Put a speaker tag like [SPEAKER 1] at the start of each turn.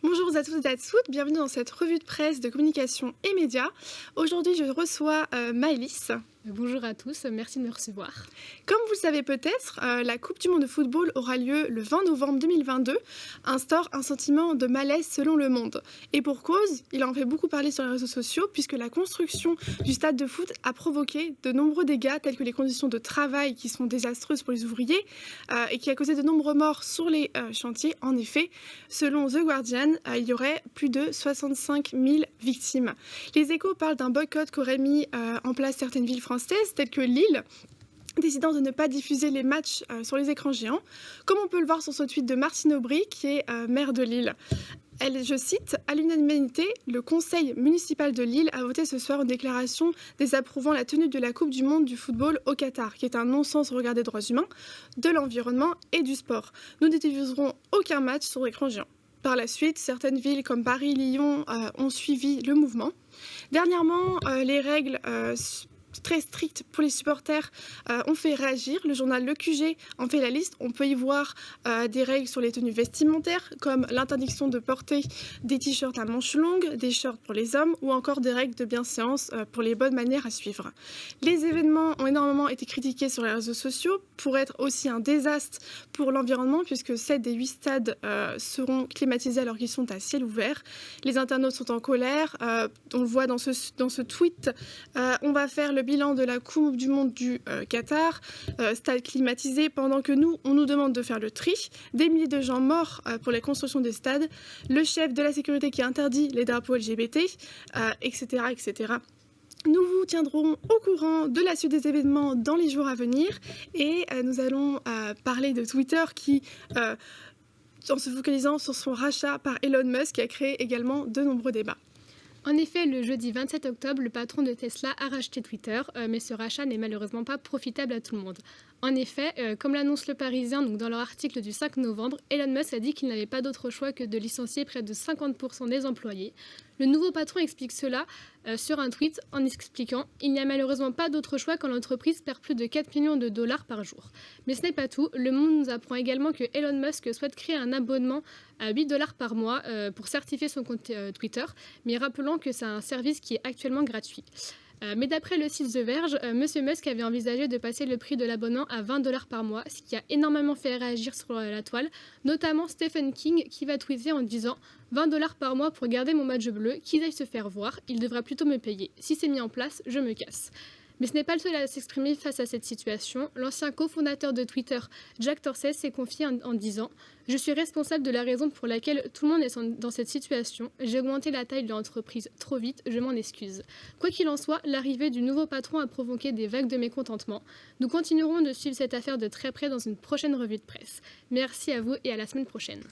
[SPEAKER 1] Bonjour à tous et à toutes, bienvenue dans cette revue de presse de communication et médias. Aujourd'hui, je reçois Maëlys.
[SPEAKER 2] Bonjour à tous, merci de me recevoir.
[SPEAKER 1] Comme vous le savez peut-être, la Coupe du monde de football aura lieu le 20 novembre 2022, instaure un sentiment de malaise selon Le Monde. Et pour cause, il en fait beaucoup parler sur les réseaux sociaux puisque la construction du stade de foot a provoqué de nombreux dégâts tels que les conditions de travail qui sont désastreuses pour les ouvriers et qui a causé de nombreux morts sur les chantiers. En effet, selon The Guardian, il y aurait plus de 65 000 victimes. Les Échos parlent d'un boycott qu'auraient mis en place certaines villes françaises telles que Lille, décidant de ne pas diffuser les matchs sur les écrans géants, comme on peut le voir sur ce tweet de Martine Aubry, qui est maire de Lille. Elle, je cite, « À l'unanimité, le conseil municipal de Lille a voté ce soir une déclaration désapprouvant la tenue de la Coupe du monde du football au Qatar, qui est un non-sens au regard des droits humains, de l'environnement et du sport. Nous ne diffuserons aucun match sur écran géant. » Par la suite, certaines villes comme Paris, Lyon ont suivi le mouvement. Dernièrement, les règles très strictes pour les supporters ont fait réagir. Le journal Le QG en fait la liste. On peut y voir des règles sur les tenues vestimentaires, comme l'interdiction de porter des t-shirts à manches longues, des shorts pour les hommes, ou encore des règles de bienséance pour les bonnes manières à suivre. Les événements ont énormément été critiqués sur les réseaux sociaux pour être aussi un désastre pour l'environnement, puisque 7 des 8 stades seront climatisés alors qu'ils sont à ciel ouvert. Les internautes sont en colère. On le voit dans ce tweet. On va faire le bilan de la Coupe du monde du Qatar, stade climatisé, pendant que nous, on nous demande de faire le tri. Des milliers de gens morts pour la construction des stades. Le chef de la sécurité qui interdit les drapeaux LGBT, etc., etc. Nous vous tiendrons au courant de la suite des événements dans les jours à venir et nous allons parler de Twitter qui, en se focalisant sur son rachat par Elon Musk, qui a créé également de nombreux débats.
[SPEAKER 2] En effet, le jeudi 27 octobre, le patron de Tesla a racheté Twitter, mais ce rachat n'est malheureusement pas profitable à tout le monde. En effet, comme l'annonce Le Parisien donc dans leur article du 5 novembre, Elon Musk a dit qu'il n'avait pas d'autre choix que de licencier près de 50% des employés. Le nouveau patron explique cela sur un tweet en expliquant « Il n'y a malheureusement pas d'autre choix quand l'entreprise perd plus de 4 millions de dollars par jour ». Mais ce n'est pas tout. Le Monde nous apprend également que Elon Musk souhaite créer un abonnement à 8 dollars par mois pour certifier son compte Twitter. Mais rappelons que c'est un service qui est actuellement gratuit. Mais d'après le site The Verge, M. Musk avait envisagé de passer le prix de l'abonnement à 20 dollars par mois, ce qui a énormément fait réagir sur la toile, notamment Stephen King qui va tweeter en disant « 20 dollars par mois pour garder mon badge bleu, qu'il aille se faire voir, il devra plutôt me payer. Si c'est mis en place, je me casse ». Mais ce n'est pas le seul à s'exprimer face à cette situation. L'ancien cofondateur de Twitter, Jack Dorsey, s'est confié en disant « Je suis responsable de la raison pour laquelle tout le monde est dans cette situation. J'ai augmenté la taille de l'entreprise trop vite, je m'en excuse. » Quoi qu'il en soit, l'arrivée du nouveau patron a provoqué des vagues de mécontentement. Nous continuerons de suivre cette affaire de très près dans une prochaine revue de presse. Merci à vous et à la semaine prochaine.